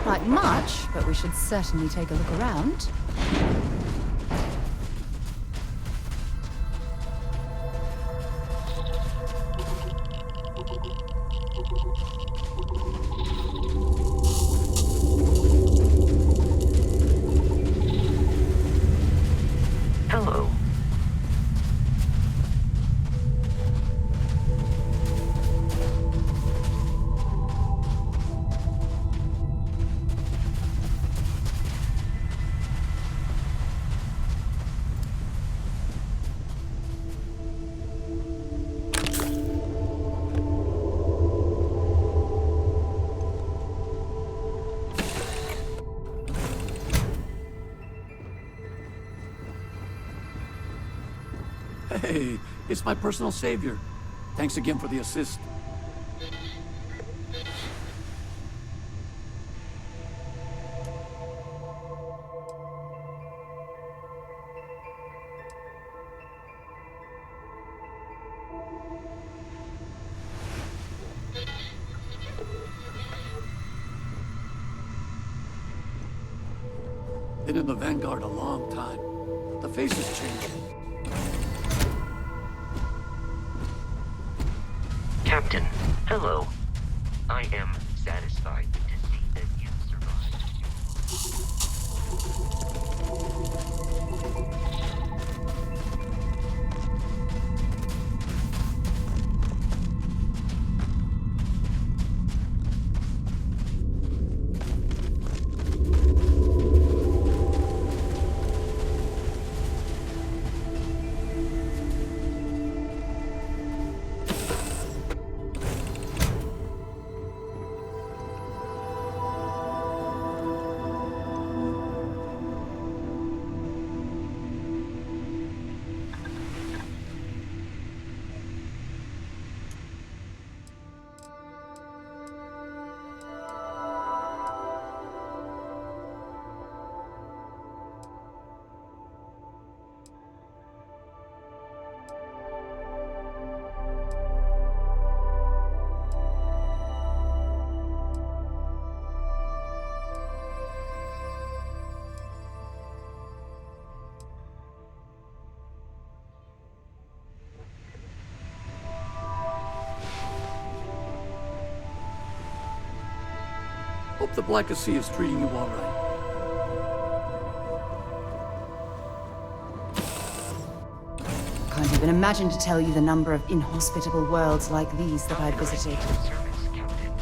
like much, but we should certainly take a look around. Hello. Hey, it's my personal savior. Thanks again for the assist. Been in the Vanguard a long time. The faces change. Captain, hello. I am satisfied to see that you survived. Hope the Black Sea is treating you all right. Can't even imagine to tell you the number of inhospitable worlds like these that I've visited. Service, Captain.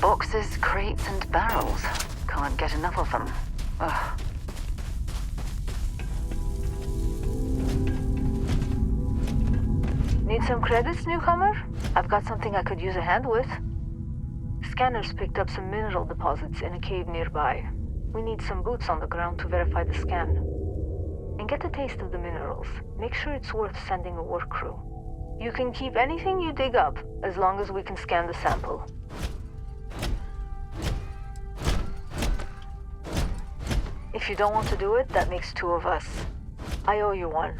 Boxes, crates, and barrels. Can't get enough of them. Ugh. Need some credits, newcomer? I've got something I could use a hand with. Scanners picked up some mineral deposits in a cave nearby. We need some boots on the ground to verify the scan. And get a taste of the minerals. Make sure it's worth sending a work crew. You can keep anything you dig up, as long as we can scan the sample. If you don't want to do it, that makes two of us. I owe you one.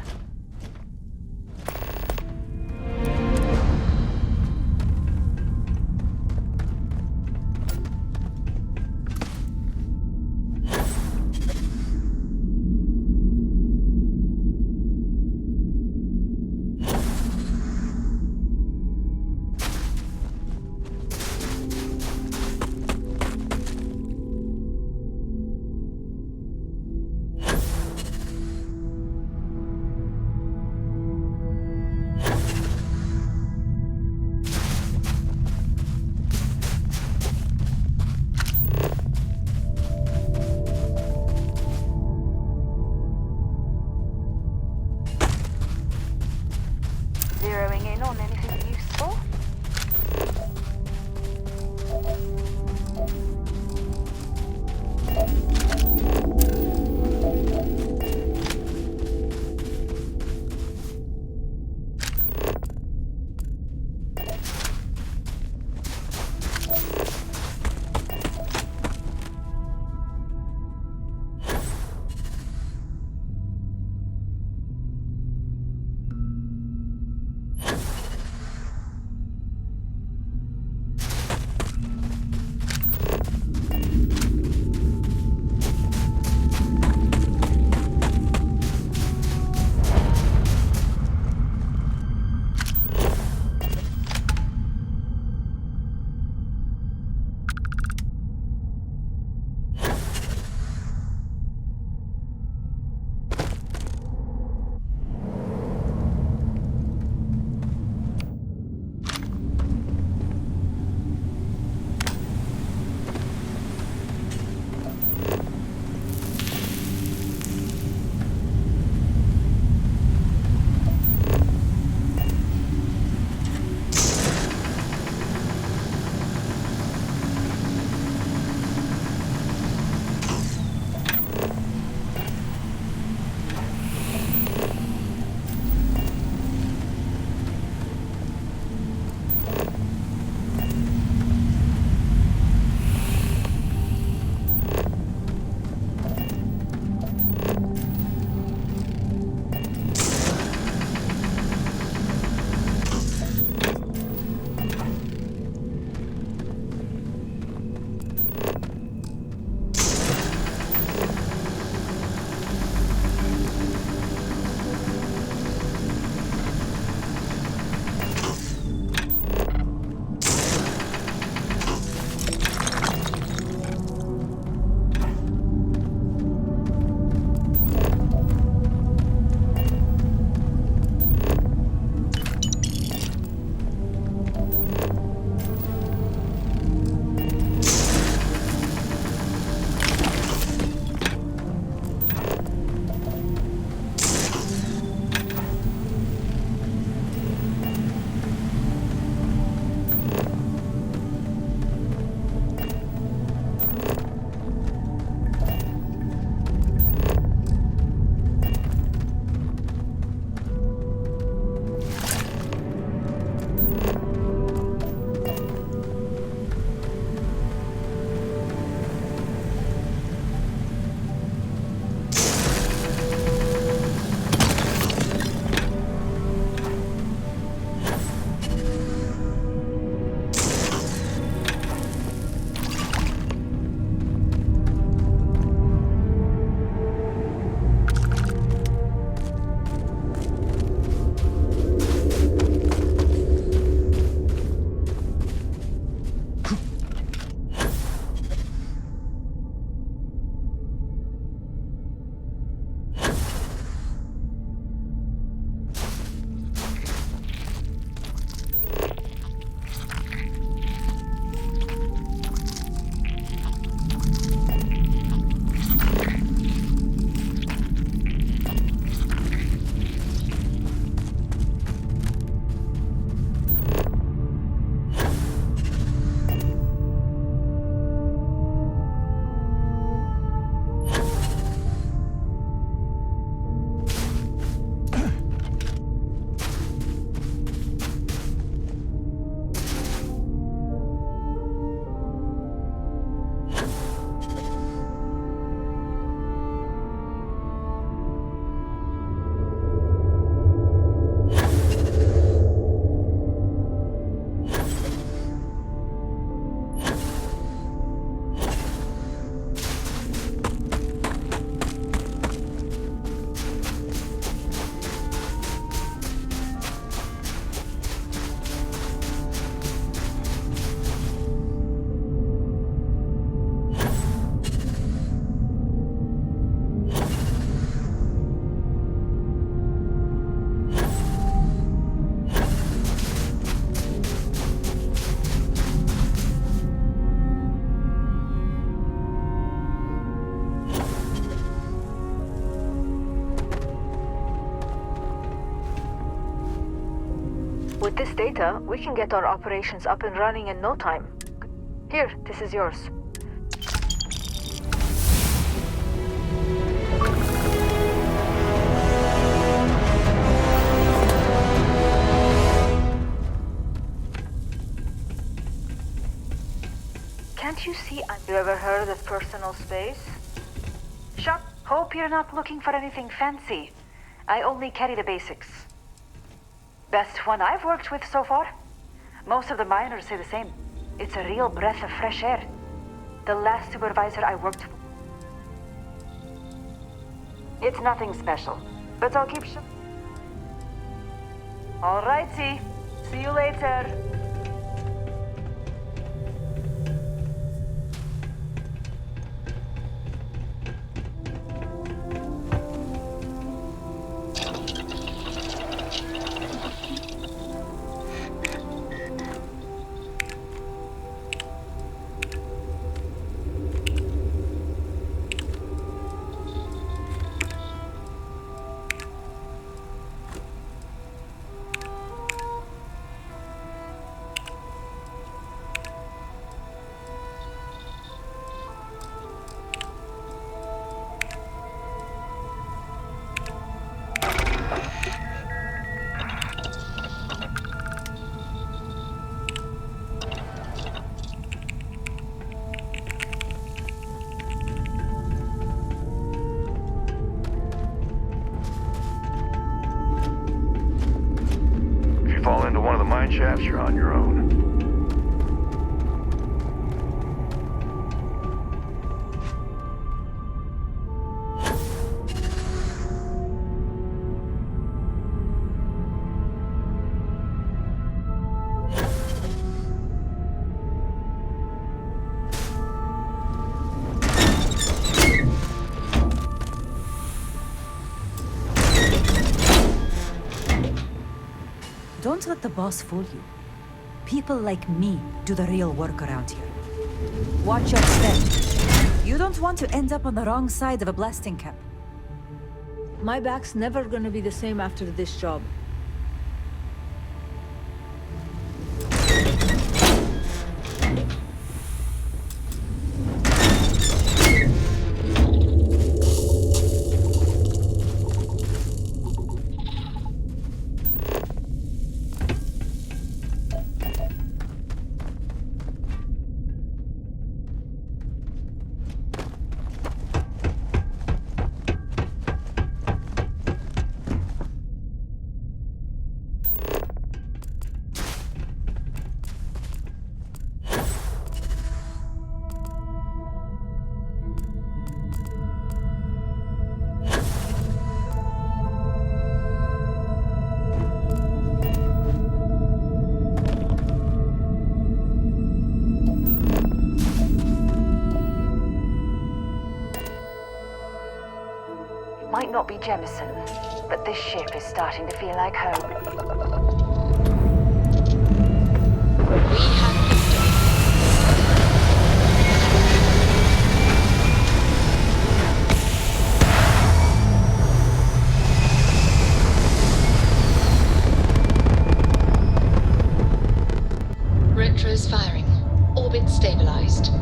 With this data, we can get our operations up and running in no time. Here, this is yours. Can't you see you ever heard of personal space? Sure, hope you're not looking for anything fancy. I only carry the basics. Best one I've worked with so far. Most of the miners say the same. It's a real breath of fresh air. The last supervisor I worked with. It's nothing special, but I'll keep Alrighty, see you later. Fall into one of the mine shafts, you're on your own. Don't let the boss fool you. People like me do the real work around here. Watch your step. You don't want to end up on the wrong side of a blasting cap. My back's never gonna be the same after this job. Might not be Jemison, but this ship is starting to feel like home. Retros firing. Orbit stabilized.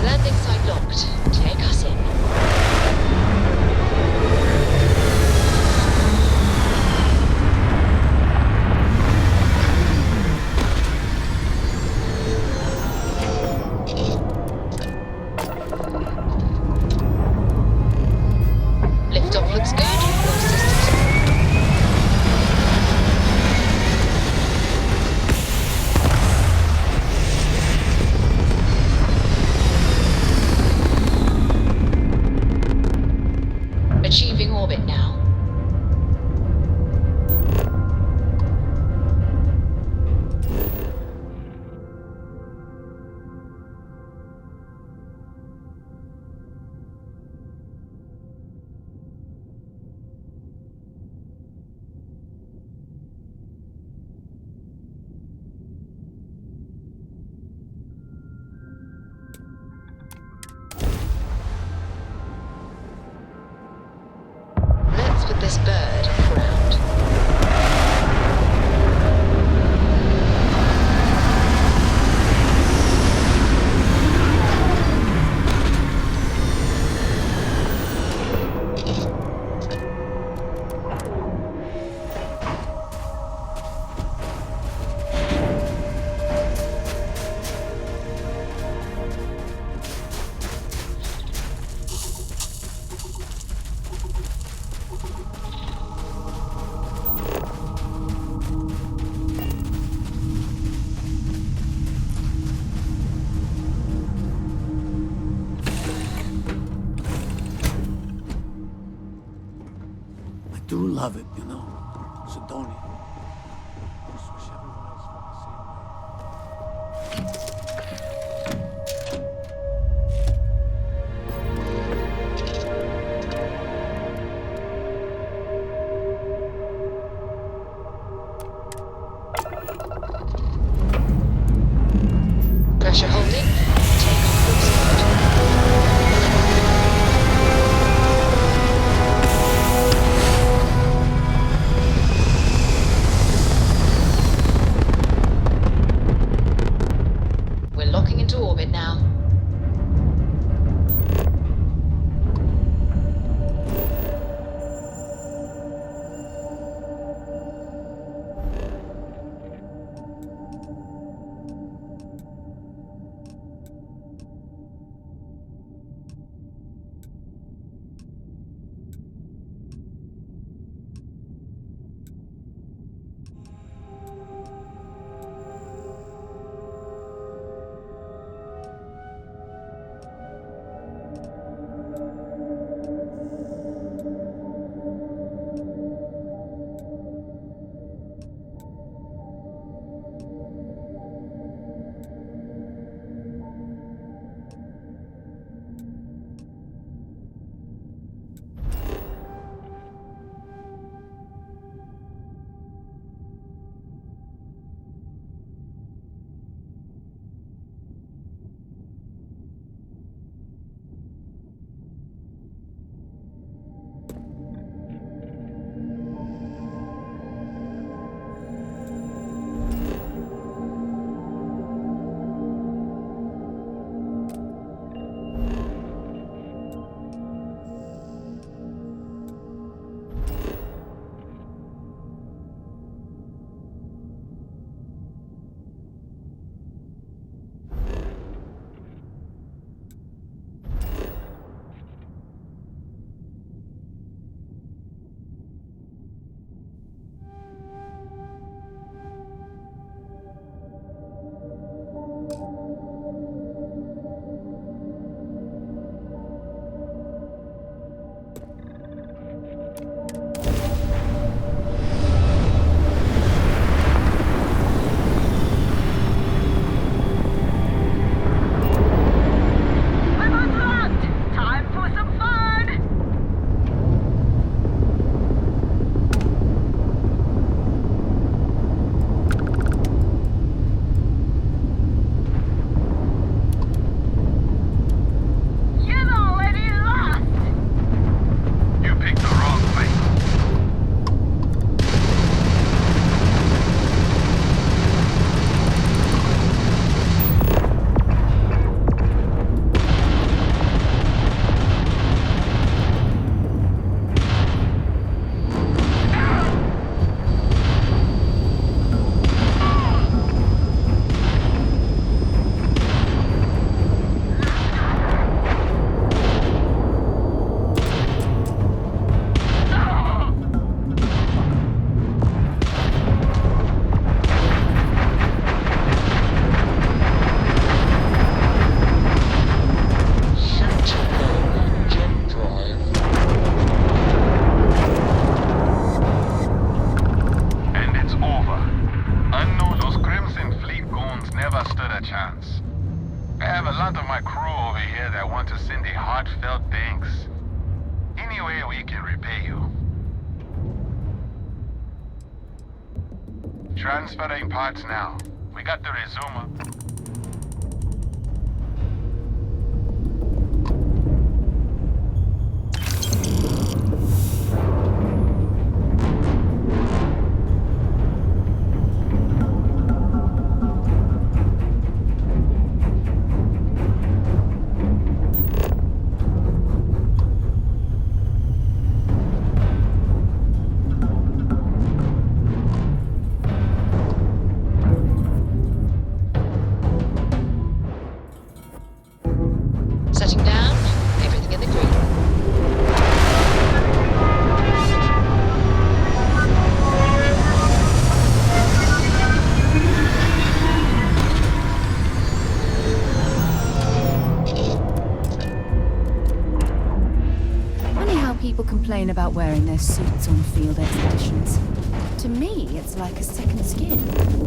Landing site locked. Take us in. Liftoff looks good. All systems. this bird on the ground. I do love it, you know. Sidonia. I just wish everyone else felt the same way. Pressure holding. Takeoff looks good. We're locking into orbit now. Transferring parts now. We got the resumer. people complain about wearing their suits on field expeditions. To me, it's like a second skin.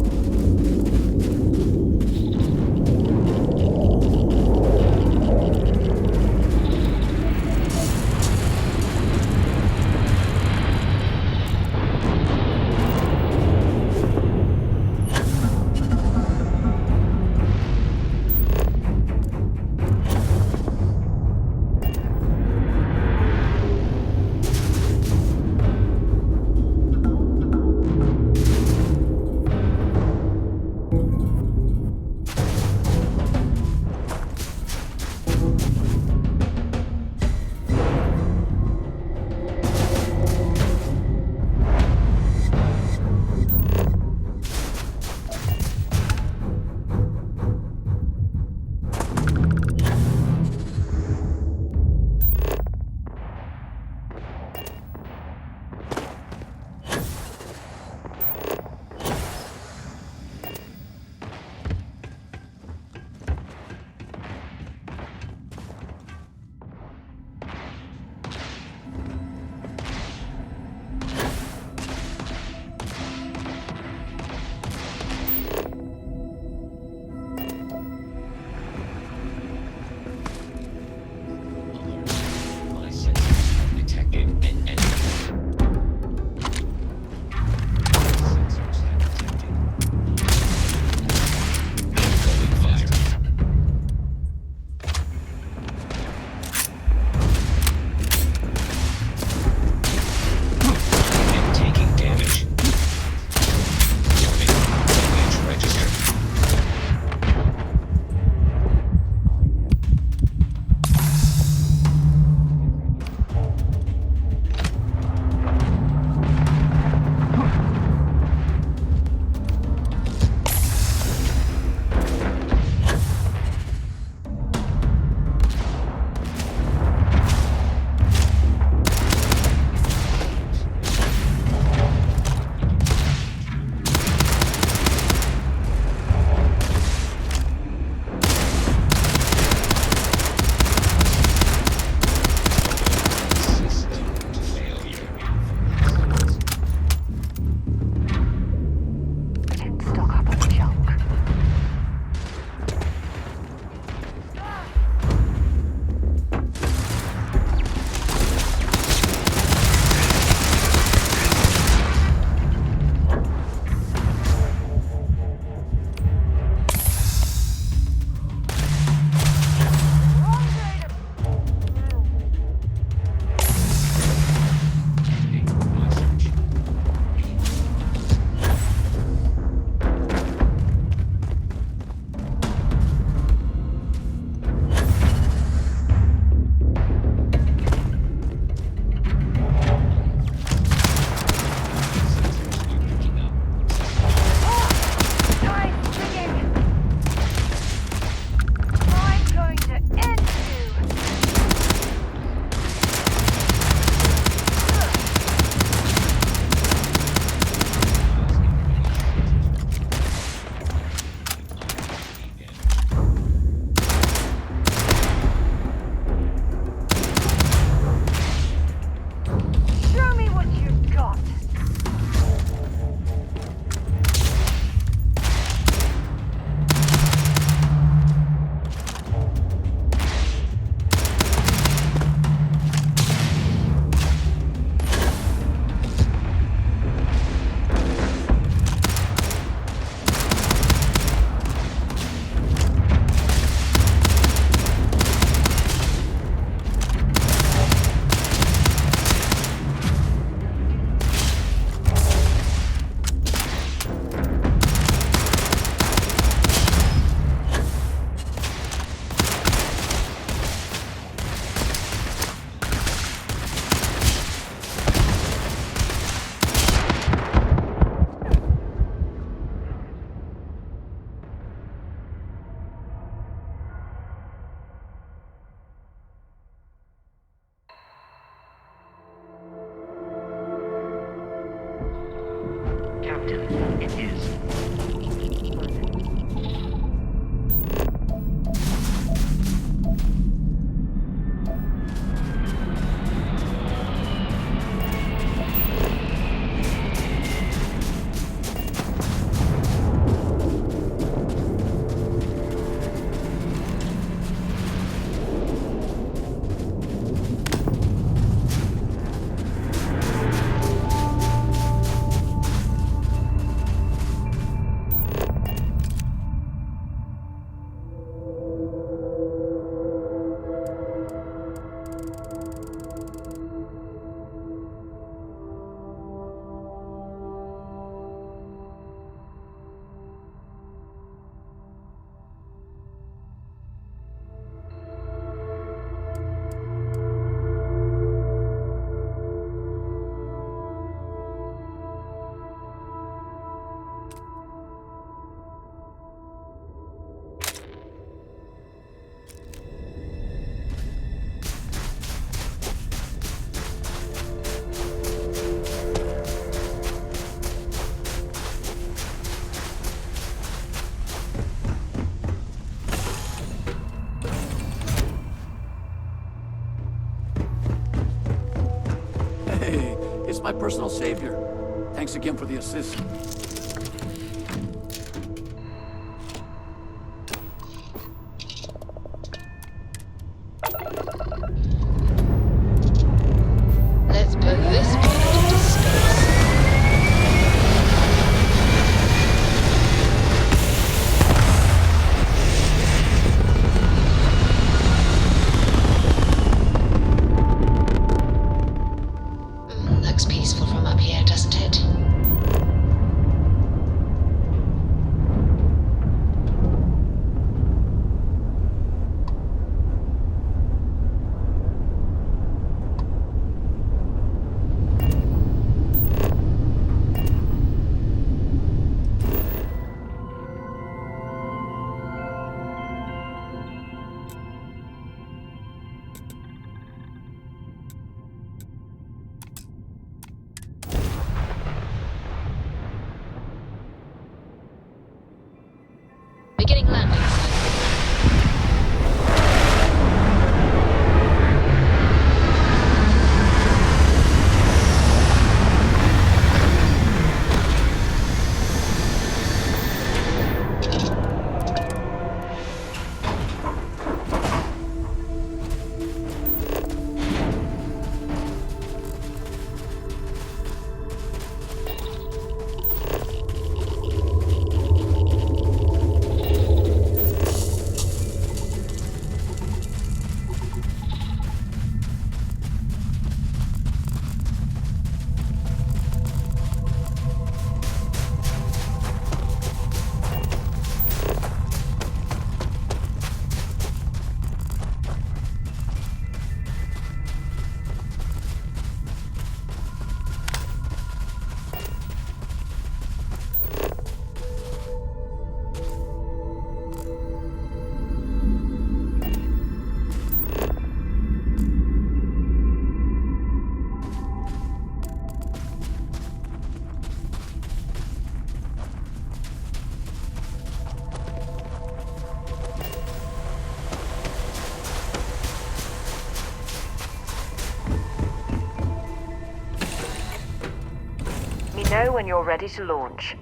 Hey, it's my personal savior. Thanks again for the assist. Let's put this planet into space. Looks peaceful from up here, doesn't it? Beginning landing site. Know when you're ready to launch.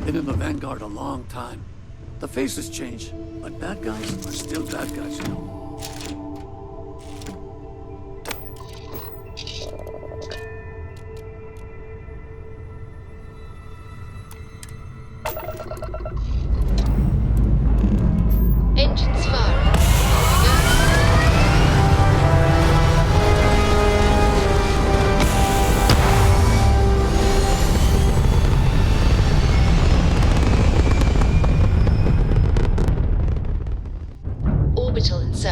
Been in the Vanguard a long time. The faces change, but bad guys are still bad guys, you know. Engines firing. Orbital insertion.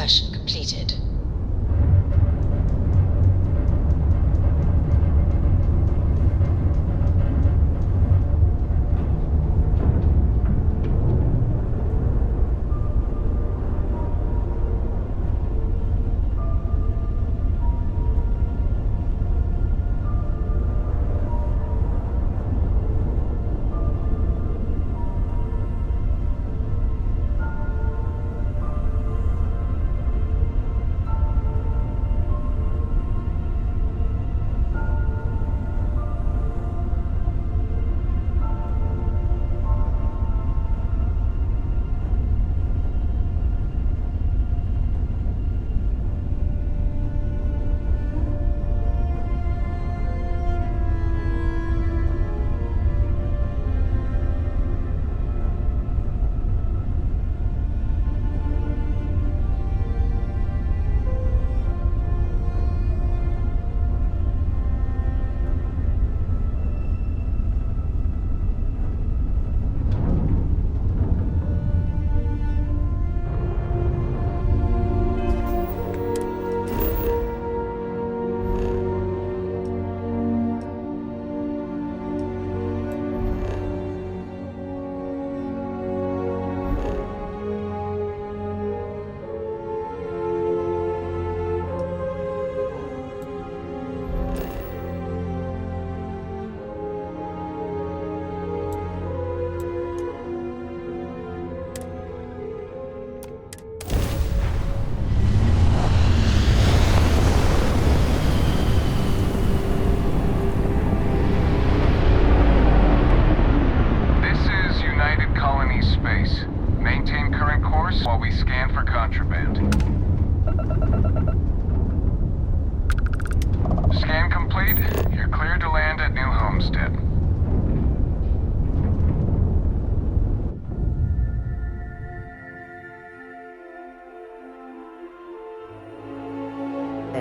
complete. You're cleared to land at New Homestead.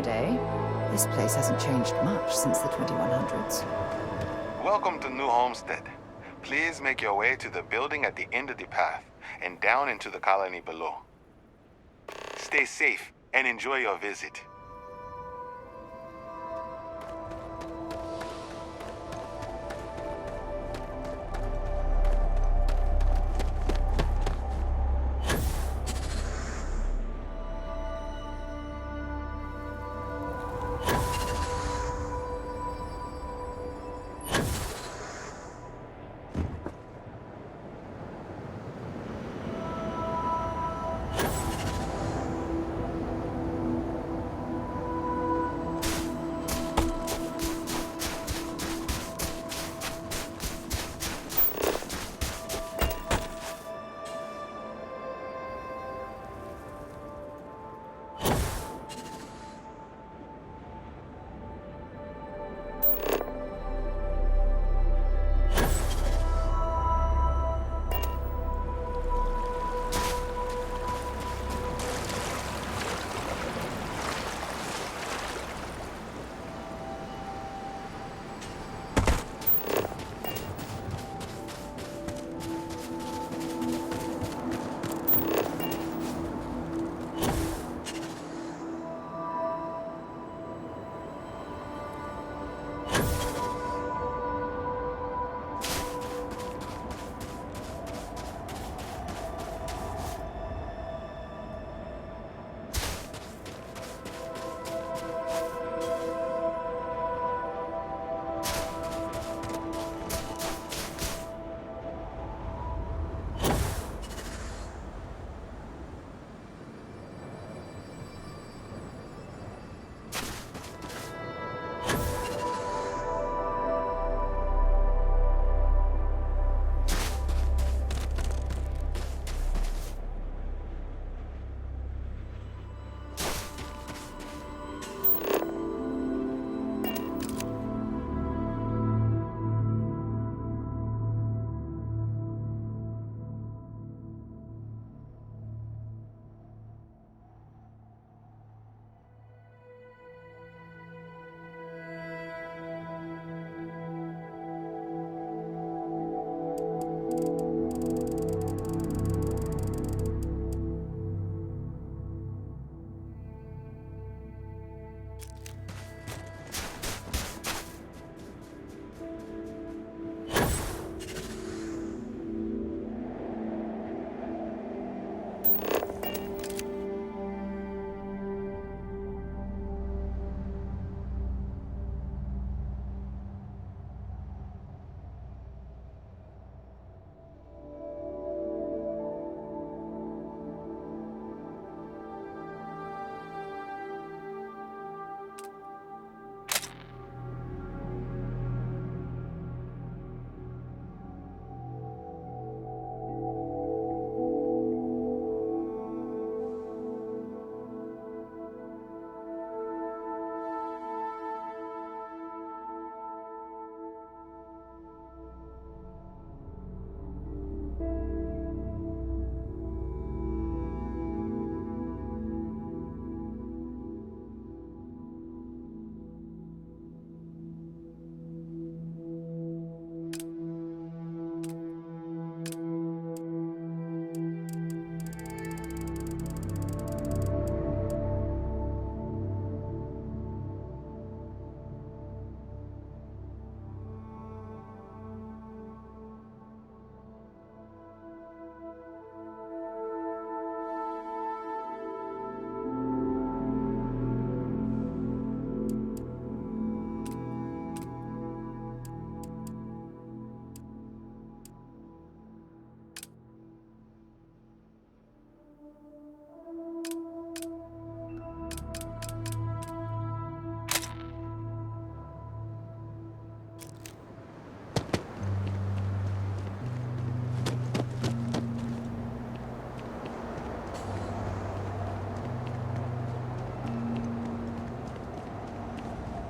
Eh? This place hasn't changed much since the 2100s. Welcome to New Homestead. Please make your way to the building at the end of the path and down into the colony below. Stay safe and enjoy your visit.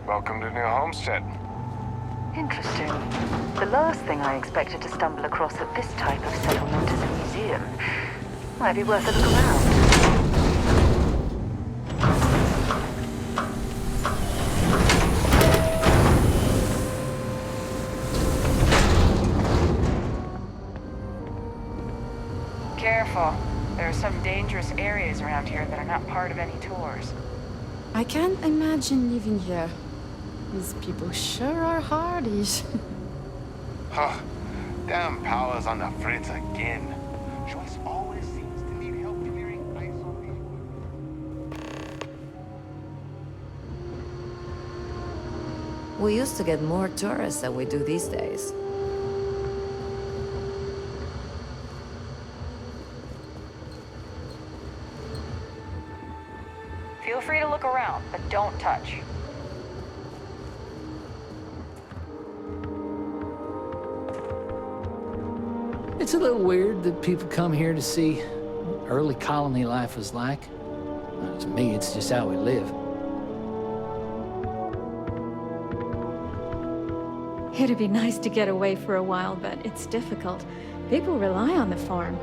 Welcome to New Homestead. Interesting. The last thing I expected to stumble across at this type of settlement is a museum. Might be worth a look around. Careful. There are some dangerous areas around here that are not part of any tours. I can't imagine living here. These people sure are hardy. Huh. Damn powers on the fritz again. Joyce always seems to need help clearing ice on the equipment. We used to get more tourists than we do these days. Feel free to look around, but don't touch. It's a little weird that people come here to see what early colony life was like. To me, it's just how we live. It'd be nice to get away for a while, but it's difficult. People rely on the farm.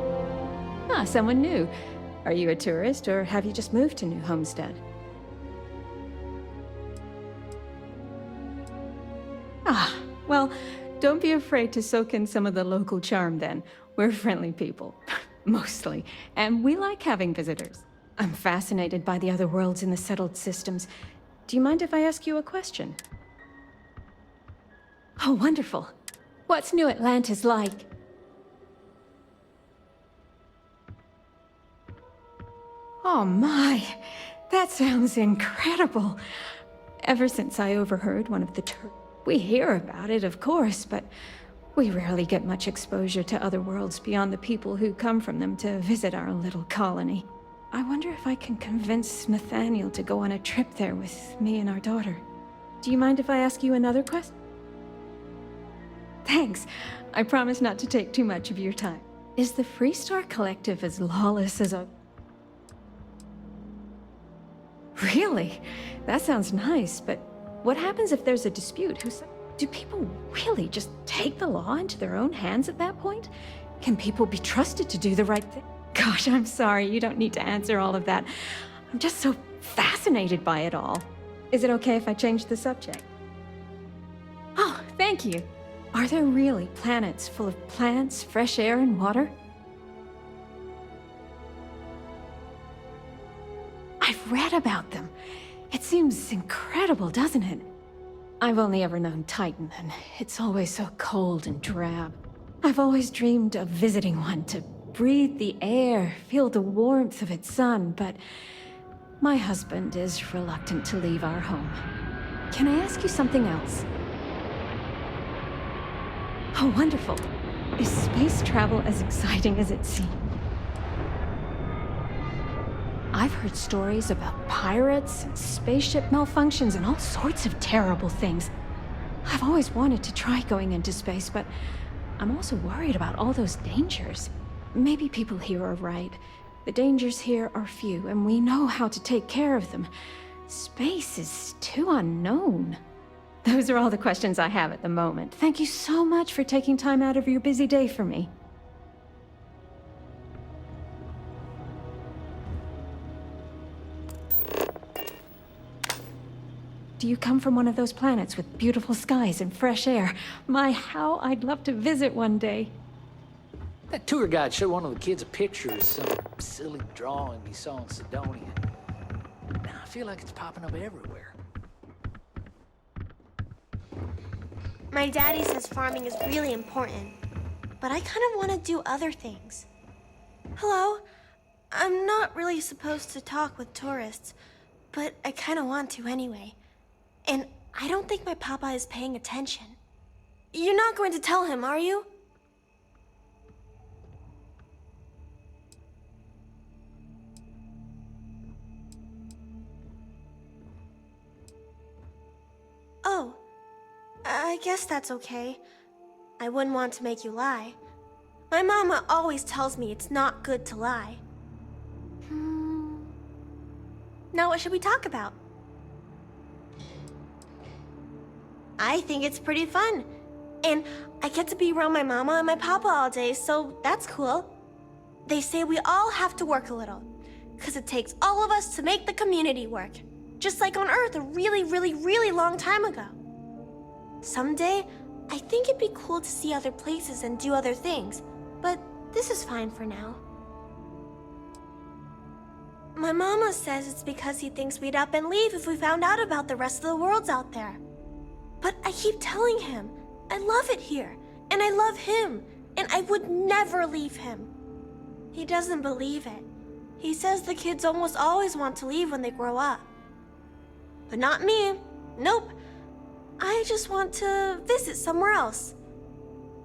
Ah, someone new. Are you a tourist, or have you just moved to New Homestead? Ah, well, don't be afraid to soak in some of the local charm then. We're friendly people, mostly, and we like having visitors. I'm fascinated by the other worlds in the settled systems. Do you mind if I ask you a question? Oh, wonderful. What's New Atlantis like? Oh my, that sounds incredible. Ever since I overheard one of the we hear about it, of course, but we rarely get much exposure to other worlds beyond the people who come from them to visit our little colony. I wonder if I can convince Nathaniel to go on a trip there with me and our daughter. Do you mind if I ask you another question? Thanks. I promise not to take too much of your time. Is the Freestar Collective as lawless as a... Really? That sounds nice, but what happens if there's a dispute? Do people really just take the law into their own hands at that point? Can people be trusted to do the right thing? Gosh, I'm sorry, you don't need to answer all of that. I'm just so fascinated by it all. Is it okay if I change the subject? Oh, thank you. Are there really planets full of plants, fresh air, and water? I've read about them. It seems incredible, doesn't it? I've only ever known Titan, and it's always so cold and drab. I've always dreamed of visiting one to breathe the air, feel the warmth of its sun, but my husband is reluctant to leave our home. Can I ask you something else? Oh, wonderful. Is space travel as exciting as it seems? I've heard stories about pirates and spaceship malfunctions and all sorts of terrible things. I've always wanted to try going into space, but I'm also worried about all those dangers. Maybe people here are right. The dangers here are few, and we know how to take care of them. Space is too unknown. Those are all the questions I have at the moment. Thank you so much for taking time out of your busy day for me. Do you come from one of those planets with beautiful skies and fresh air? My, how I'd love to visit one day. That tour guide showed one of the kids a picture of some silly drawing he saw in Sidonia. Now I feel like it's popping up everywhere. My daddy says farming is really important, but I kind of want to do other things. Hello? I'm not really supposed to talk with tourists, but I kind of want to anyway. And I don't think my papa is paying attention. You're not going to tell him, are you? Oh, I guess that's okay. I wouldn't want to make you lie. My mama always tells me it's not good to lie. Now what should we talk about? I think it's pretty fun. And I get to be around my mama and my papa all day, so that's cool. They say we all have to work a little, because it takes all of us to make the community work. Just like on Earth a really, really, really long time ago. Someday, I think it'd be cool to see other places and do other things, but this is fine for now. My mama says it's because he thinks we'd up and leave if we found out about the rest of the worlds out there. But I keep telling him, I love it here, and I love him, and I would never leave him. He doesn't believe it. He says the kids almost always want to leave when they grow up. But not me. Nope. I just want to visit somewhere else.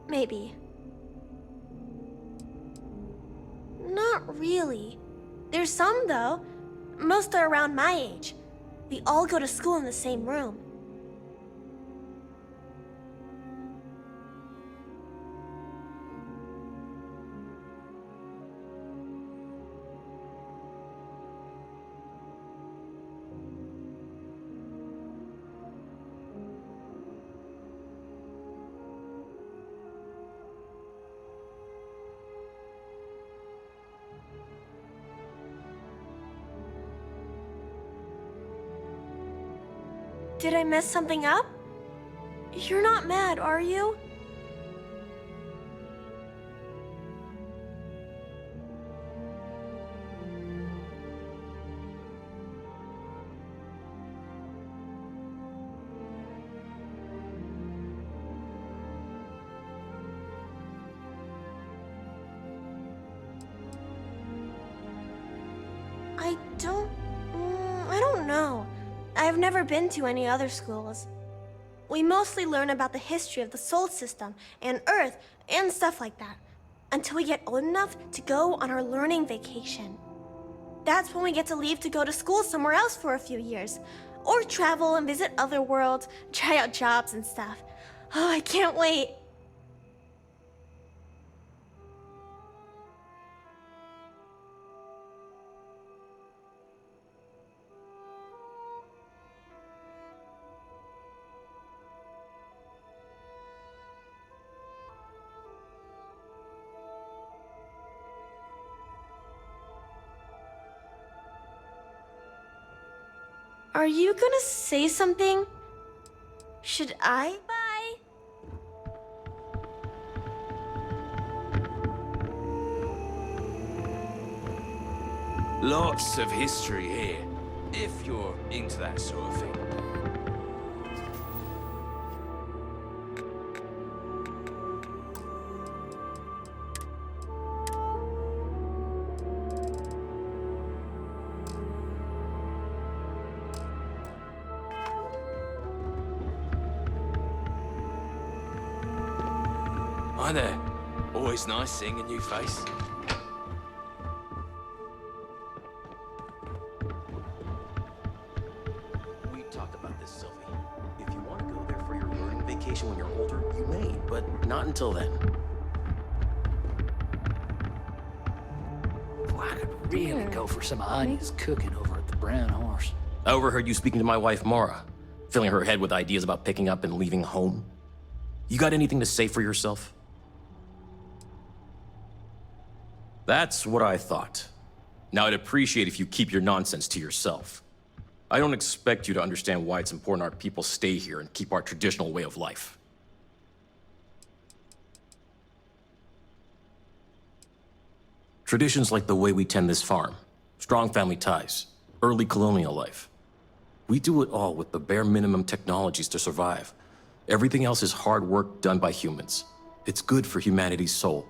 Maybe. Not really. There's some, though. Most are around my age. We all go to school in the same room. Did I mess something up? You're not mad, are you? I don't know. I've never been to any other schools. We mostly learn about the history of the Sol system and Earth and stuff like that, until we get old enough to go on our learning vacation. That's when we get to leave to go to school somewhere else for a few years, or travel and visit other worlds, try out jobs and stuff. Oh, I can't wait. Are you gonna say something? Should I? Bye. Lots of history here, if you're into that sort of thing. Hi there. Always nice seeing a new face. We talked about this, Sylvie. If you want to go there for your learning vacation when you're older, you may, but not until then. Well, I could really go for some onions cooking over at the Brown Horse. I overheard you speaking to my wife, Mara, filling her head with ideas about picking up and leaving home. You got anything to say for yourself? That's what I thought. Now, I'd appreciate if you keep your nonsense to yourself. I don't expect you to understand why it's important our people stay here and keep our traditional way of life. Traditions like the way we tend this farm, strong family ties, early colonial life. We do it all with the bare minimum technologies to survive. Everything else is hard work done by humans. It's good for humanity's soul.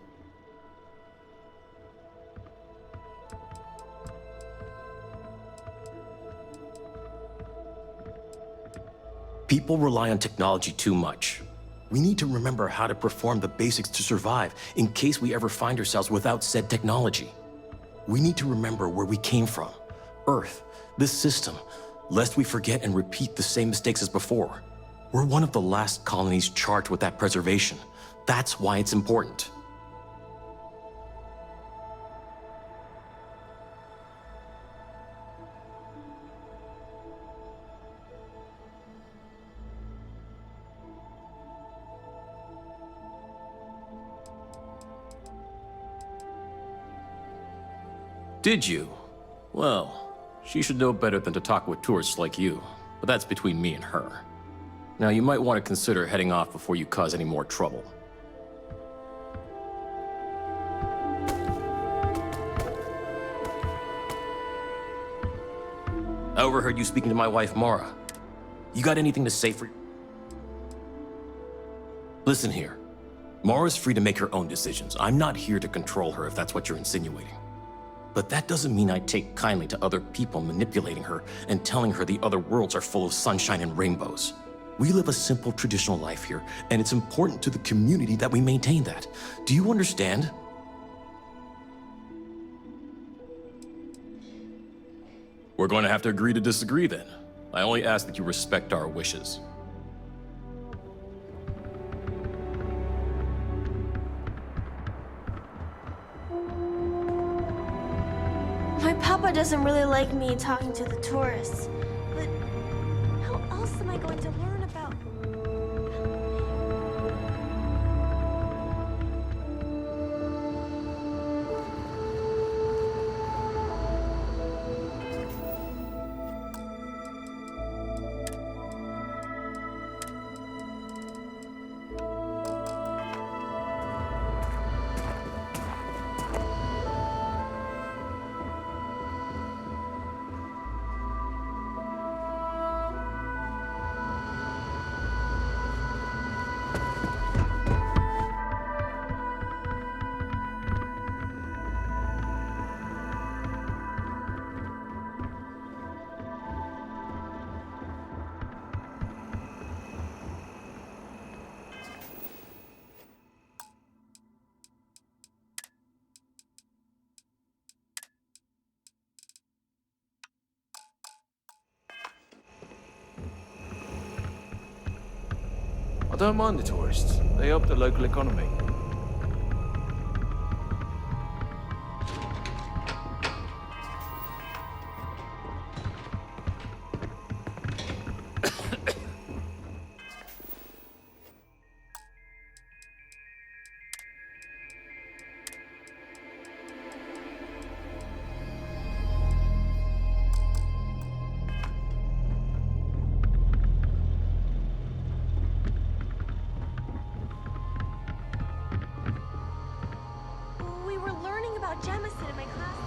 People rely on technology too much. We need to remember how to perform the basics to survive in case we ever find ourselves without said technology. We need to remember where we came from, Earth, this system, lest we forget and repeat the same mistakes as before. We're one of the last colonies charged with that preservation. That's why it's important. Did you? Well, she should know better than to talk with tourists like you, but that's between me and her. Now, you might want to consider heading off before you cause any more trouble. I overheard you speaking to my wife, Mara. You got anything to say for... Listen here. Mara's free to make her own decisions. I'm not here to control her if that's what you're insinuating. But that doesn't mean I take kindly to other people manipulating her and telling her the other worlds are full of sunshine and rainbows. We live a simple traditional life here, and it's important to the community that we maintain that. Do you understand? We're going to have to agree to disagree then. I only ask that you respect our wishes. My papa doesn't really like me talking to the tourists, but how else am I going to learn about... I don't mind the tourists. They help the local economy. We were learning about Jemison in my class.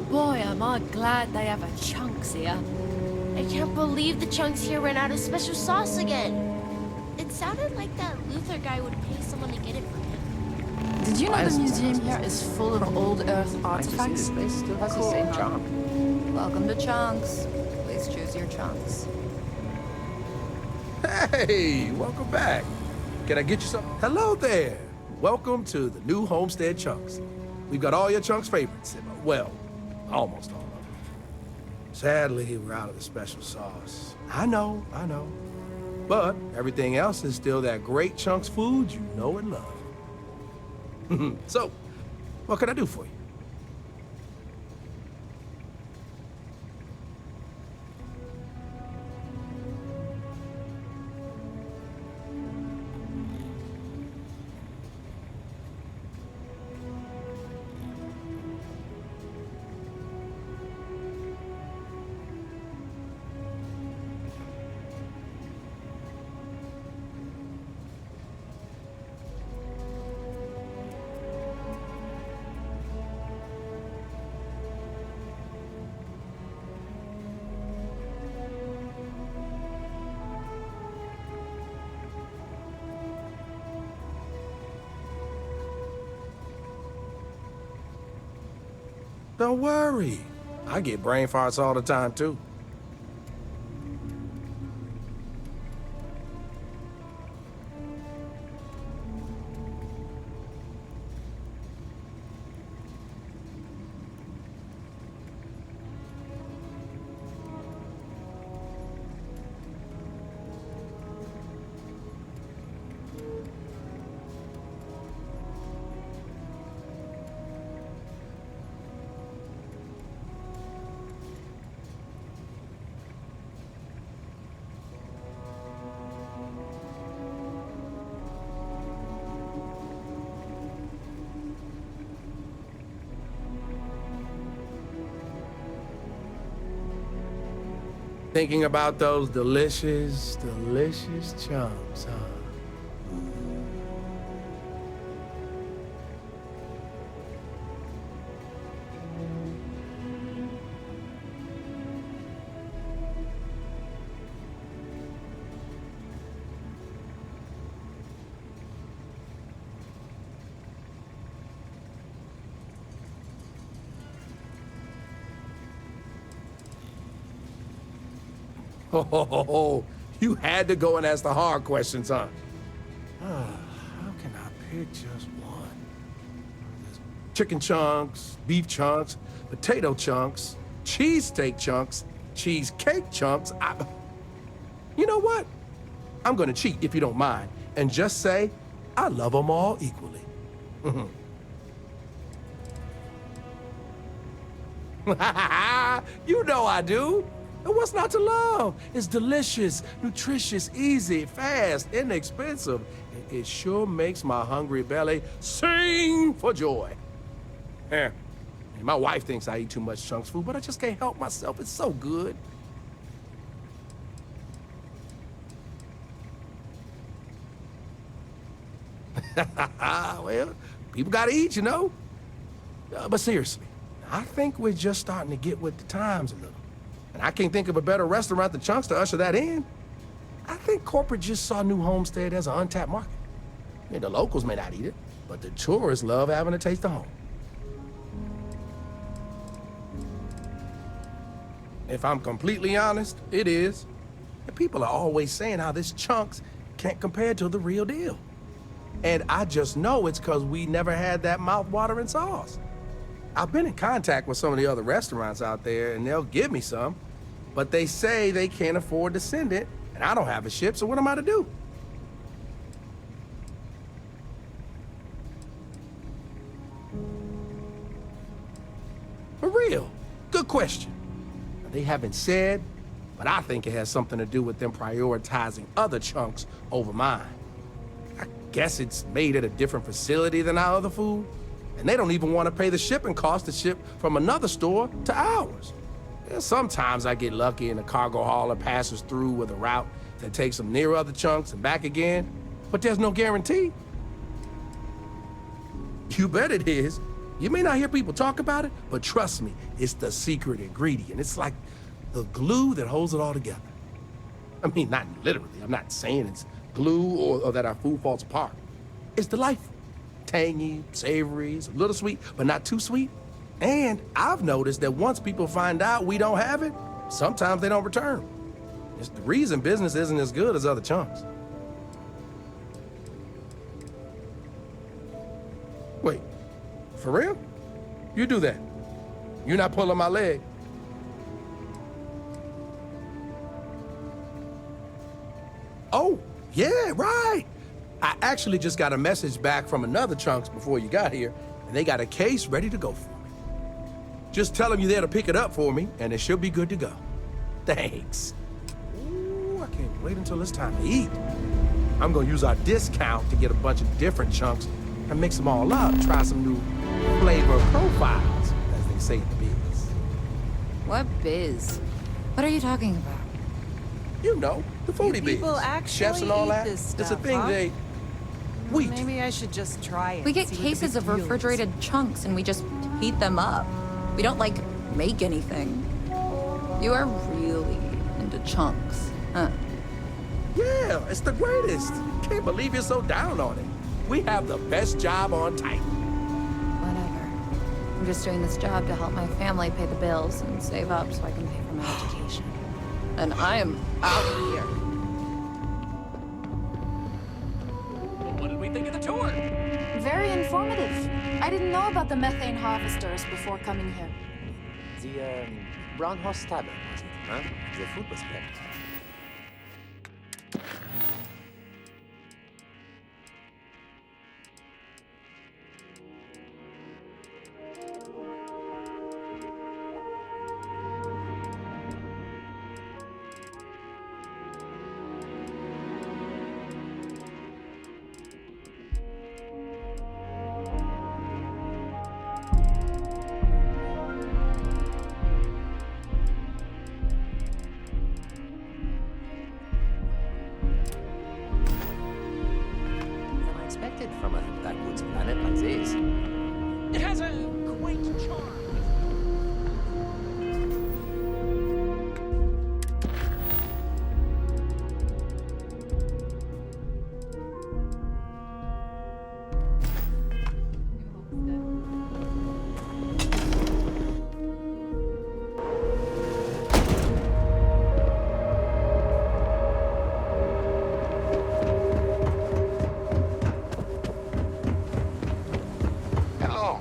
Boy, am I glad they have a chunks here. I can't believe the chunks here ran out of special sauce again. It sounded like that Luther guy would pay someone to get it for him. Did you know the museum here is full of old Earth artifacts? This still has the same charm. Welcome to Chunks. Please choose your chunks. Hey, welcome back. Can I get you something? Hello there. Welcome to the new Homestead Chunks. We've got all your Chunks favorites. Well, almost all of them. Sadly, we're out of the special sauce. I know. But everything else is still that great Chunks food you know and love. So, what can I do for you? Don't worry. I get brain farts all the time, too. thinking about those delicious, delicious chunks, huh? Oh, you had to go and ask the hard questions, huh? How can I pick just one? There's chicken chunks, beef chunks, potato chunks, cheesesteak chunks, cheesecake chunks. You know what? I'm gonna cheat if you don't mind, and just say I love them all equally. You know I do. And what's not to love? It's delicious, nutritious, easy, fast, inexpensive. And it sure makes my hungry belly sing for joy. And my wife thinks I eat too much chunks food, but I just can't help myself. It's so good. Well, people gotta eat, you know? But seriously, I think we're just starting to get with the times a little. And I can't think of a better restaurant than Chunks to usher that in. I think corporate just saw New Homestead as an untapped market. I mean, the locals may not eat it, but the tourists love having a taste of home. If I'm completely honest, it is. And people are always saying how this Chunks can't compare to the real deal. And I just know it's because we never had that mouth-watering sauce. I've been in contact with some of the other restaurants out there, and they'll give me some, but they say they can't afford to send it, and I don't have a ship, so what am I to do? For real, good question. They haven't said, but I think it has something to do with them prioritizing other chunks over mine. I guess it's made at a different facility than our other food. And they don't even want to pay the shipping cost to ship from another store to ours. Yeah, sometimes I get lucky and a cargo hauler passes through with a route that takes them near other chunks and back again, but there's no guarantee. You bet it is. You may not hear people talk about it, but trust me, it's the secret ingredient. It's like the glue that holds it all together. I mean, not literally. I'm not saying it's glue or that our food falls apart. It's delightful. Tangy, savory, it's a little sweet, but not too sweet. And I've noticed that once people find out we don't have it, sometimes they don't return. It's the reason business isn't as good as other chunks. Wait, for real? You do that? You're not pulling my leg? Oh, yeah, right. I actually just got a message back from another Chunks before you got here, and they got a case ready to go for me. Just tell them you're there to pick it up for me, and it should be good to go. Thanks. Ooh, I can't wait until it's time to eat. I'm gonna use our discount to get a bunch of different chunks and mix them all up, try some new flavor profiles, as they say in the biz. What biz? What are you talking about? You know, the foodie biz. People actually chefs and all eat that. this stuff, It's a thing huh? we do. Maybe I should just try it. We get see what the cases big of deal is. refrigerated chunks and we just heat them up. We don't, like, make anything. You are really into chunks, huh? Yeah, it's the greatest. Can't believe you're so down on it. We have the best job on tight. Whatever. I'm just doing this job to help my family pay the bills and save up so I can pay for my education. And I am out of here. What did we think of the tour? Very informative. I didn't know about the methane harvesters before coming here. The Brown Horse Tavern, was it? Huh? The food was better. on a backwoods planet like this. It has a quaint charm. Hello.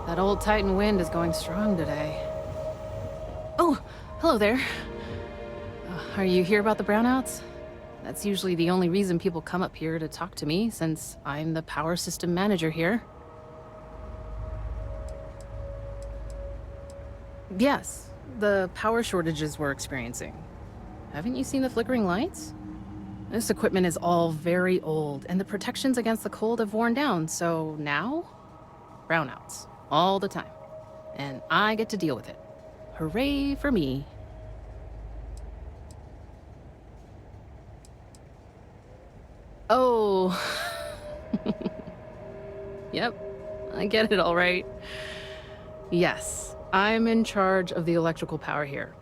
That old Titan wind is going strong today. Oh, hello there. Are you here about the brownouts? That's usually the only reason people come up here to talk to me, since I'm the power system manager here. Yes, the power shortages we're experiencing. Haven't you seen the flickering lights? This equipment is all very old, and the protections against the cold have worn down, so now? Brownouts. All the time. And I get to deal with it. Hooray for me. Oh. Yep, I get it all right. Yes, I'm in charge of the electrical power here.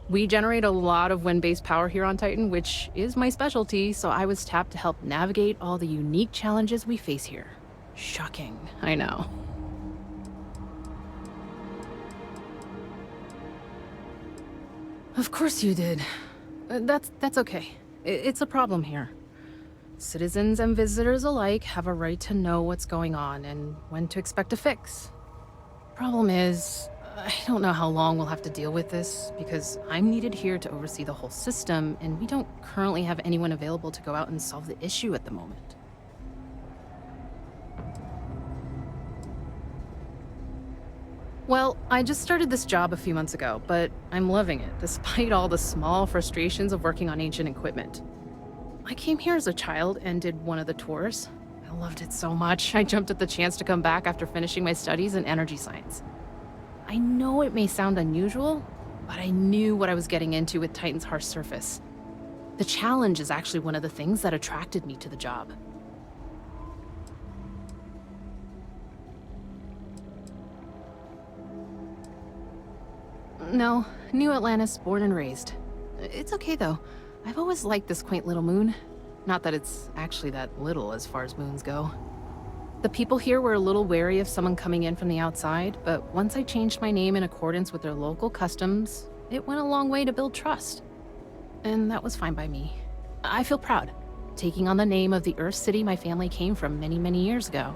We generate a lot of wind-based power here on Titan, which is my specialty, so I was tapped to help navigate all the unique challenges we face here. Shocking, I know. Of course you did. That's okay. It's a problem here. Citizens and visitors alike have a right to know what's going on and when to expect a fix. Problem is, I don't know how long we'll have to deal with this, because I'm needed here to oversee the whole system, and we don't currently have anyone available to go out and solve the issue at the moment. Well, I just started this job a few months ago, but I'm loving it, despite all the small frustrations of working on ancient equipment. I came here as a child and did one of the tours. I loved it so much, I jumped at the chance to come back after finishing my studies in energy science. I know it may sound unusual, but I knew what I was getting into with Titan's harsh surface. The challenge is actually one of the things that attracted me to the job. No, New Atlantis, born and raised. It's okay though. I've always liked this quaint little moon. Not that it's actually that little as far as moons go. The people here were a little wary of someone coming in from the outside, but once I changed my name in accordance with their local customs, it went a long way to build trust. And that was fine by me. I feel proud, taking on the name of the Earth City my family came from many, many years ago.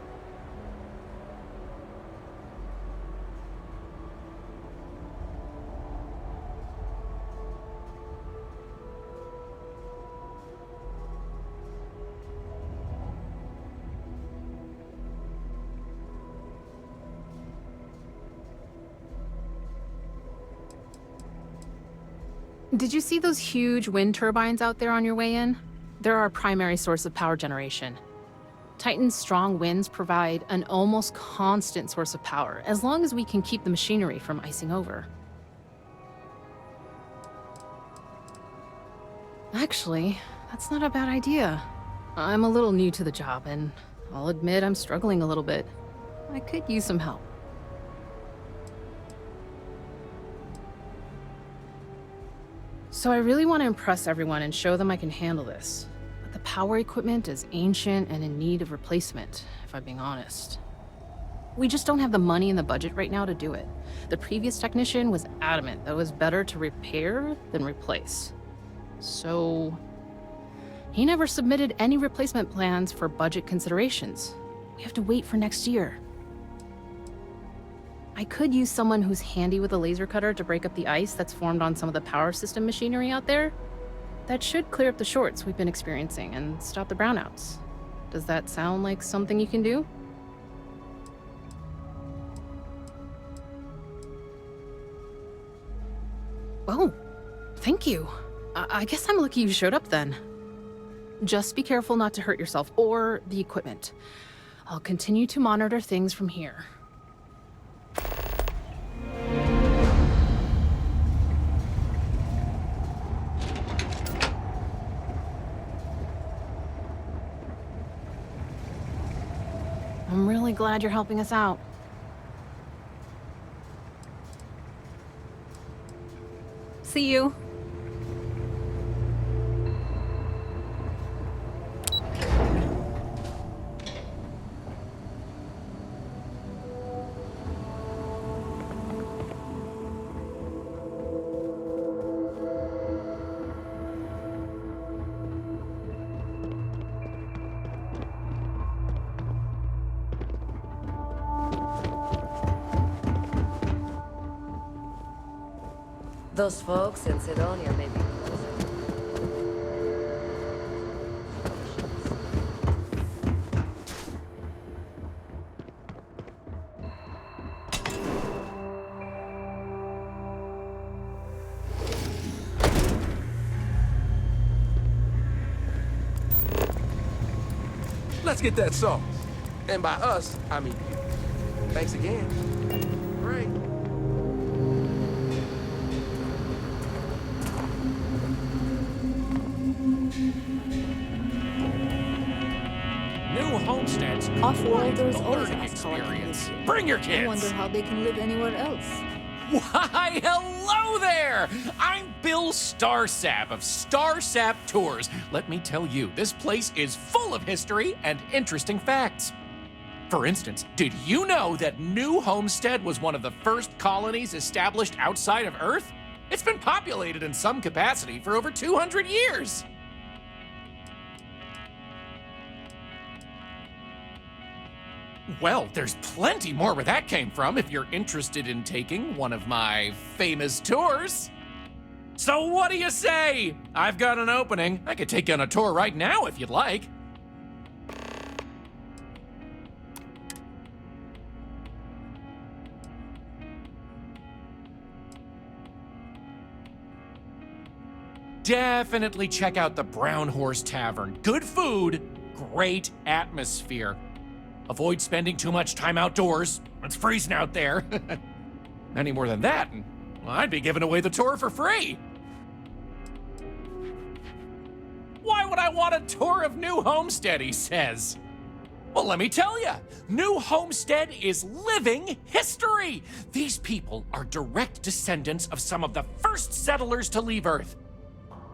Did you see those huge wind turbines out there on your way in? They're our primary source of power generation. Titan's strong winds provide an almost constant source of power, as long as we can keep the machinery from icing over. Actually, that's not a bad idea. I'm a little new to the job, and I'll admit I'm struggling a little bit. I could use some help. So I really want to impress everyone and show them I can handle this. But the power equipment is ancient and in need of replacement, if I'm being honest. We just don't have the money in the budget right now to do it. The previous technician was adamant that it was better to repair than replace. So he never submitted any replacement plans for budget considerations. We have to wait for next year. I could use someone who's handy with a laser cutter to break up the ice that's formed on some of the power system machinery out there. That should clear up the shorts we've been experiencing and stop the brownouts. Does that sound like something you can do? Oh, thank you. I guess I'm lucky you showed up then. Just be careful not to hurt yourself or the equipment. I'll continue to monitor things from here. I'm really glad you're helping us out. See you. Those folks in Sidonia may be Let's get that sauce. And by us, I mean you. Thanks again. Great. New homesteads. Off-worlders always learning ask how I can live experience. here. Bring your I kids. wonder how they can live anywhere else. Why, hello there! I'm Bill Starsap of Starsap Tours. Let me tell you, this place is full of history and interesting facts. For instance, did you know that New Homestead was one of the first colonies established outside of Earth? It's been populated in some capacity for over 200 years. Well, there's plenty more where that came from if you're interested in taking one of my famous tours. So what do you say? I've got an opening. I could take you on a tour right now if you'd like. Definitely check out the Brown Horse Tavern. Good food, great atmosphere. Avoid spending too much time outdoors. It's freezing out there. Any more than that, and well, I'd be giving away the tour for free. Why would I want a tour of New Homestead, he says. Well, let me tell you, New Homestead is living history. These people are direct descendants of some of the first settlers to leave Earth.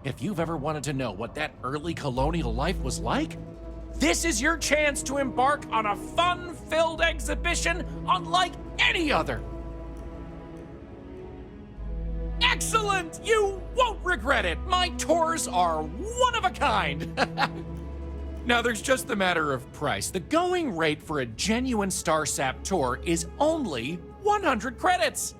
If you've ever wanted to know what that early colonial life was like, this is your chance to embark on a fun-filled exhibition unlike any other. Excellent! You won't regret it. My tours are one of a kind. Now, there's just the matter of price. The going rate for a genuine Starsap tour is only 100 credits.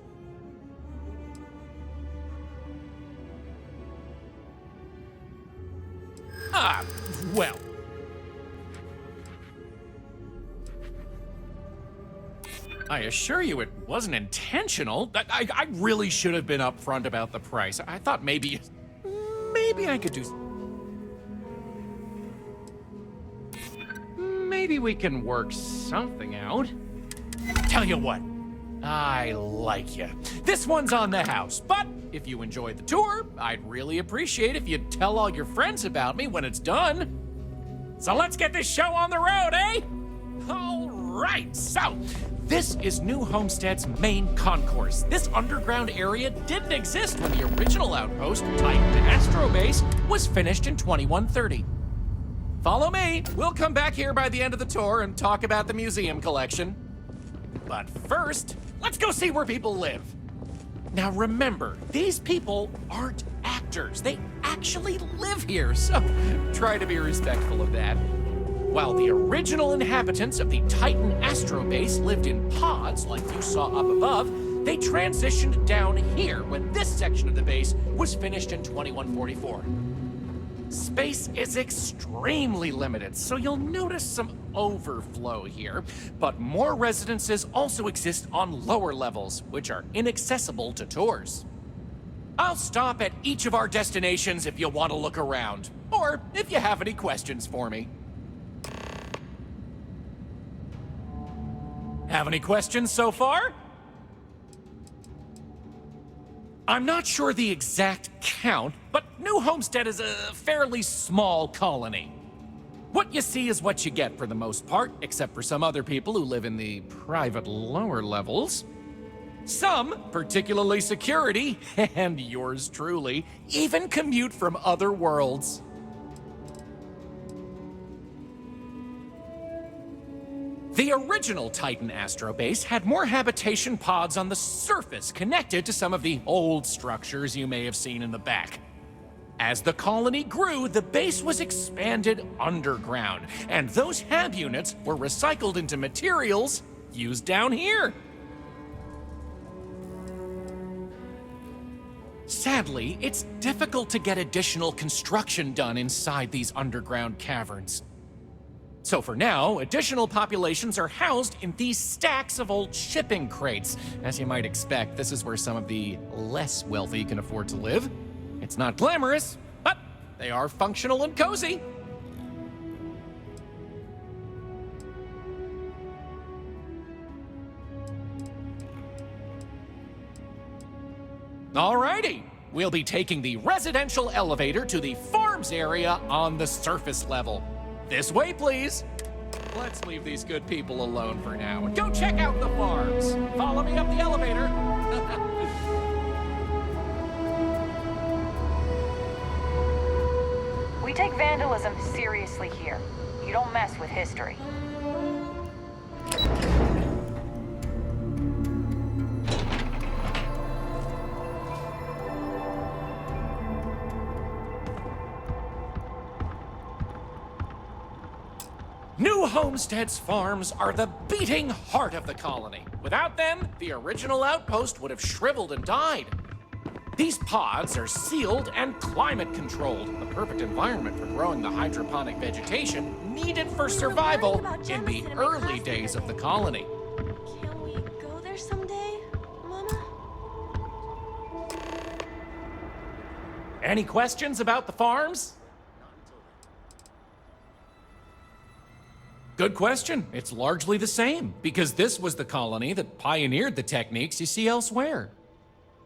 Well. I assure you it wasn't intentional. I really should have been upfront about the price. I thought maybe I could do... Maybe we can work something out. Tell you what, I like you. This one's on the house, but if you enjoyed the tour, I'd really appreciate if you'd tell all your friends about me when it's done. So let's get this show on the road, eh? All right, so this is New Homestead's main concourse. This underground area didn't exist when the original outpost, Titan Astro Base, was finished in 2130. Follow me. We'll come back here by the end of the tour and talk about the museum collection. But first, let's go see where people live. Now remember, these people aren't actors. They actually live here, so try to be respectful of that. While the original inhabitants of the Titan astrobase lived in pods like you saw up above, they transitioned down here when this section of the base was finished in 2144. Space is extremely limited, so you'll notice some overflow here, but more residences also exist on lower levels, which are inaccessible to tours. I'll stop at each of our destinations if you want to look around, or if you have any questions for me. Have any questions so far? I'm not sure the exact count, but New Homestead is a fairly small colony. What you see is what you get for the most part, except for some other people who live in the private lower levels. Some, particularly security, and yours truly, even commute from other worlds. The original Titan astrobase had more habitation pods on the surface connected to some of the old structures you may have seen in the back. As the colony grew, the base was expanded underground, and those hab units were recycled into materials used down here. Sadly, it's difficult to get additional construction done inside these underground caverns. So for now, additional populations are housed in these stacks of old shipping crates. As you might expect, this is where some of the less wealthy can afford to live. It's not glamorous, but they are functional and cozy. Alrighty, we'll be taking the residential elevator to the farms area on the surface level. This way, please. Let's leave these good people alone for now and go check out the farms. Follow me up the elevator. We take vandalism seriously here. You don't mess with history. New Homestead's farms are the beating heart of the colony. Without them, the original outpost would have shriveled and died. These pods are sealed and climate controlled, the perfect environment for growing the hydroponic vegetation needed for survival in the early days of the colony. Can we go there someday, Mama? Any questions about the farms? Good question. It's largely the same, because this was the colony that pioneered the techniques you see elsewhere.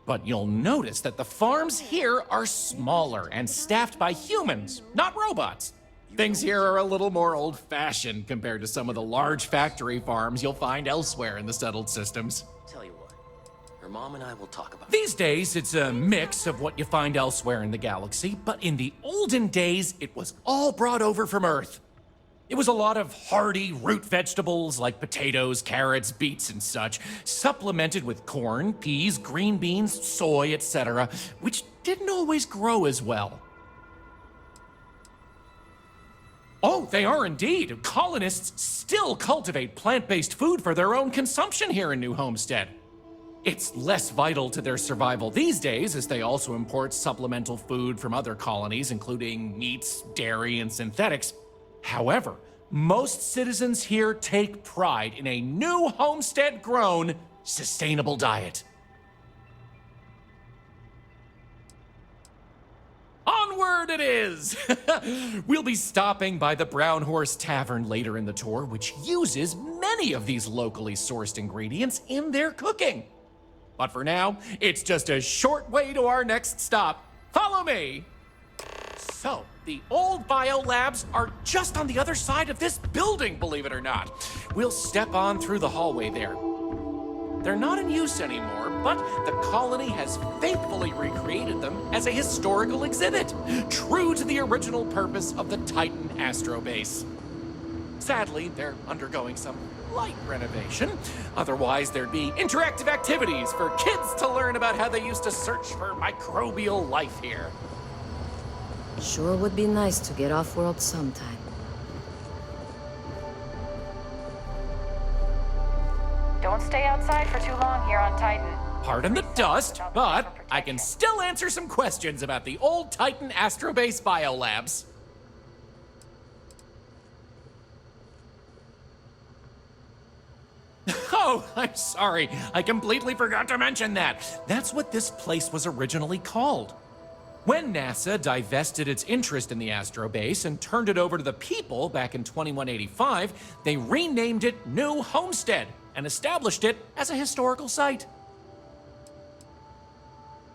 But you'll notice that the farms here are smaller and staffed by humans, not robots. Things here are a little more old-fashioned compared to some of the large factory farms you'll find elsewhere in the settled systems. Tell you what, your mom and I will talk about it. These days, it's a mix of what you find elsewhere in the galaxy, but in the olden days, it was all brought over from Earth. It was a lot of hardy root vegetables like potatoes, carrots, beets, and such, supplemented with corn, peas, green beans, soy, etc., which didn't always grow as well. Oh, they are indeed. Colonists still cultivate plant-based food for their own consumption here in New Homestead. It's less vital to their survival these days, as they also import supplemental food from other colonies, including meats, dairy, and synthetics. However, most citizens here take pride in a New Homestead-grown, sustainable diet. Onward it is! We'll be stopping by the Brown Horse Tavern later in the tour, which uses many of these locally sourced ingredients in their cooking. But for now, it's just a short way to our next stop. Follow me! So, the old biolabs are just on the other side of this building, believe it or not. We'll step on through the hallway there. They're not in use anymore, but the colony has faithfully recreated them as a historical exhibit, true to the original purpose of the Titan astrobase. Sadly, they're undergoing some light renovation. Otherwise, there'd be interactive activities for kids to learn about how they used to search for microbial life here. Sure would be nice to get off-world sometime. Don't stay outside for too long here on Titan. Pardon the dust, but I can still answer some questions about the old Titan Astrobase biolabs. Oh, I'm sorry. I completely forgot to mention that. That's what this place was originally called. When NASA divested its interest in the Astrobase and turned it over to the people back in 2185, they renamed it New Homestead and established it as a historical site.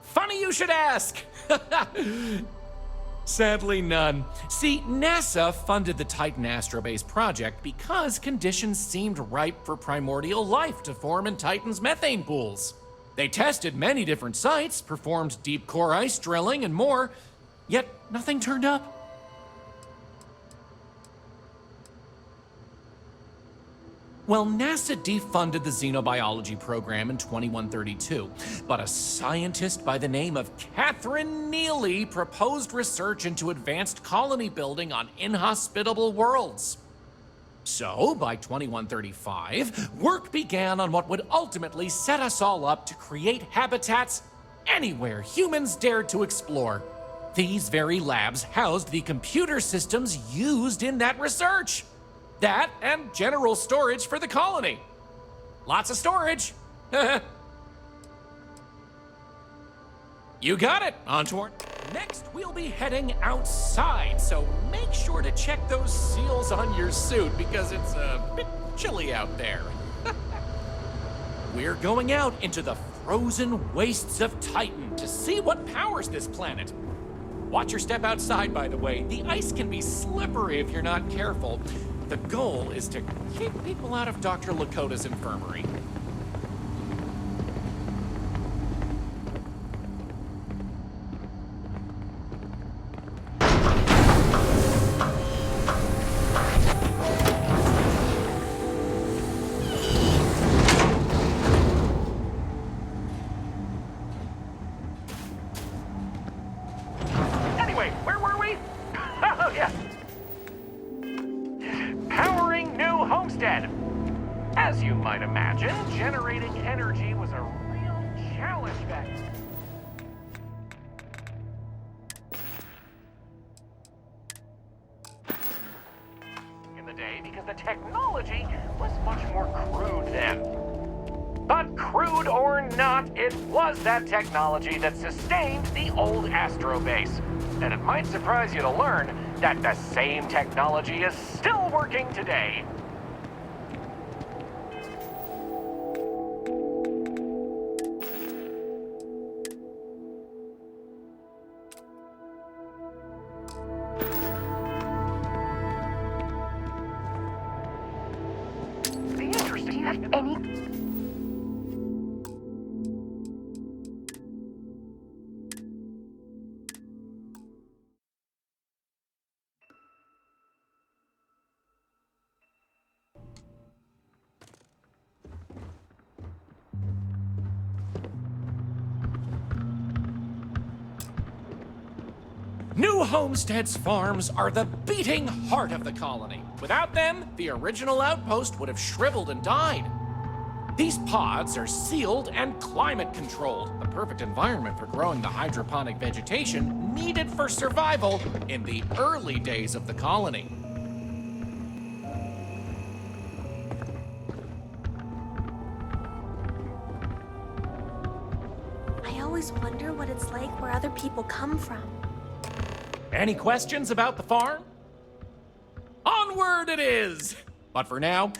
Funny you should ask. Sadly, none. See, NASA funded the Titan Astrobase project because conditions seemed ripe for primordial life to form in Titan's methane pools. They tested many different sites, performed deep core ice drilling, and more, yet nothing turned up. Well, NASA defunded the xenobiology program in 2132, but a scientist by the name of Catherine Neely proposed research into advanced colony building on inhospitable worlds. So, by 2135, work began on what would ultimately set us all up to create habitats anywhere humans dared to explore. These very labs housed the computer systems used in that research. That and general storage for the colony. Lots of storage. You got it, Antoine. Next, we'll be heading outside, so make sure to check those seals on your suit because it's a bit chilly out there. We're going out into the frozen wastes of Titan to see what powers this planet. Watch your step outside, by the way. The ice can be slippery if you're not careful. The goal is to keep people out of Dr. Lakota's infirmary. Anyway, where were we? Oh, yeah. Powering New Homestead. As you might imagine, generating energy was a real challenge back in the day because the technology was much more crude then. But crude or not, it was that technology that sustained the old Astrobase. And it might surprise you to learn that the same technology is still working today. The interesting. Do you have any? New Homestead's farms are the beating heart of the colony. Without them, the original outpost would have shriveled and died. These pods are sealed and climate controlled, the perfect environment for growing the hydroponic vegetation needed for survival in the early days of the colony. I always wonder what it's like where other people come from. Any questions about the farm? Onward it is! But for now,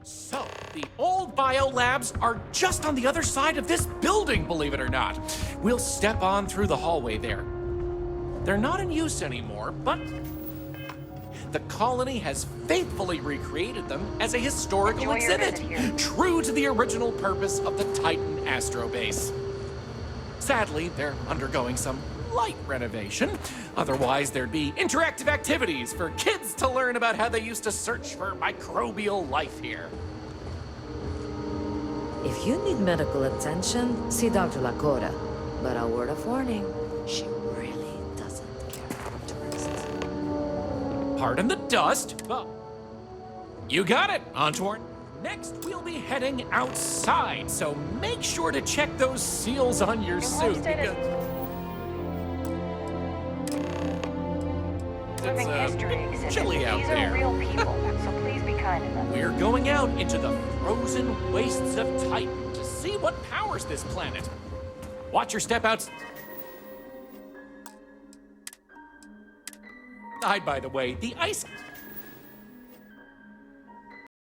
so the old biolabs are just on the other side of this building, believe it or not. We'll step on through the hallway there. They're not in use anymore, but the colony has faithfully recreated them as a historical exhibit, true to the original purpose of the Titan Astrobase. Sadly, they're undergoing some light renovation. Otherwise, there'd be interactive activities for kids to learn about how they used to search for microbial life here. If you need medical attention, see Dr. Lakota. But a word of warning, she really doesn't care for tourists. Pardon the dust, but you got it, Antoine. Next, we'll be heading outside, so make sure to check those seals on your suit because Living history exhibit. chilly out These there. are real people, so please be kind to them. We're going out into the frozen wastes of Titan to see what powers this planet. Watch your step outs. By the way, the ice